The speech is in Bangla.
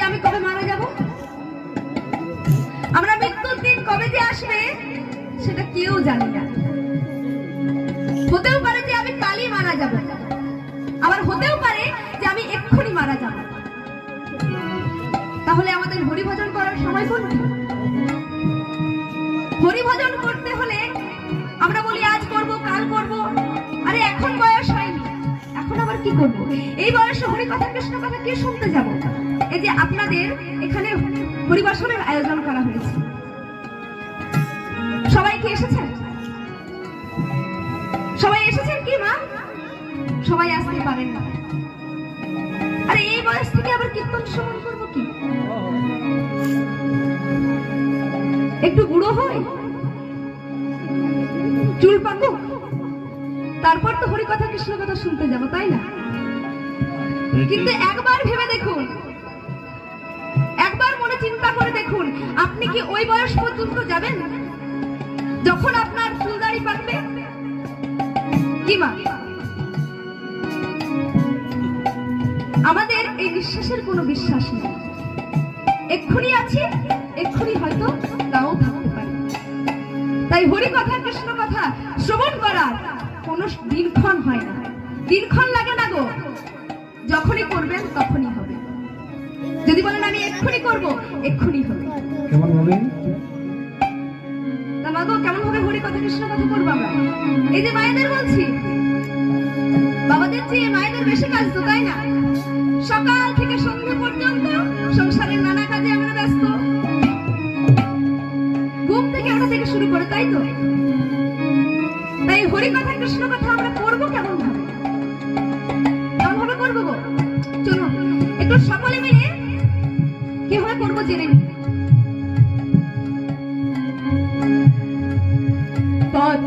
আমি কবে মারা যাব, আমরা মৃত্যুর দিন কবে যে আসবে সেটা কেউ জানি না। হতেও পারে যে আমি কালই মারা যাব, আবার হতেও পারে যে আমি এক্ষুনি মারা যাব। তাহলে আমাদের হরিভজন করার সময় কোনটা? হরিভজন করতে হলে আমরা বলি আজ করব, কাল করব। আরে এখন বয়স হয়নি, এখন আবার কি করব? এই বয়সে হরি কথা, কৃষ্ণ কথা কে শুনতে যাব? এই যে আপনাদের এখানে হরিবাসনের আয়োজন করা হয়েছে, সবাই কি এসেছেন? সবাই এসেছেন কি মা? সবাই আসতে পারেন না। আরে এই বয়স থেকে আবার কীর্তন শ্রবণ করবো কি? একটু বুড়ো হয়, চুল পাকুক, তারপর তো হরি কথা কৃষ্ণ কথা শুনতে যাবো, তাই না? কিন্তু একবার ভেবে দেখুন, একবার মনে চিন্তা করে দেখুন, আপনি কি ওই বয়স পর্যন্ত যাবেন যখন আপনার চুলদাড়ি পাকবে কি মা? আমাদের এই বিশ্বাসের কোনো বিশ্বাস নেই। এক্ষুনি আছে, এক্ষুনি হয়তো নাও থাকতে পারে। তাই হরি কথা কৃষ্ণ কথা শ্রবণ করার কোনো দিনক্ষণ হয় না, দিনক্ষণ লাগে না গো। যখনই করবেন তখনই হবে। যদি বলেন আমি এক্ষুনি করব, এক্ষুনি হবে। কেমন হবে? তা মাগো কেমন হবে হরি কথা কৃষ্ণ কথা করবো আমরা? এই যে মায়েদের বলছি, বাবাদের চেয়ে মায়েদের বেশি কাজ তো, তাই না? সকাল থেকে সন্ধ্যা পর্যন্ত সংসারের নানা কাজে আমরা ব্যস্ত, ঘুম থেকে ওঠা থেকে শুরু করে, তাই তো? তাই হরি কথা কৃষ্ণ কথা আমরা করবো কেমন ভাবে, কেমন ভাবে করবো গো? চলো একটু সকলে মিলে কিভাবে করবো জেনে নিই। পথ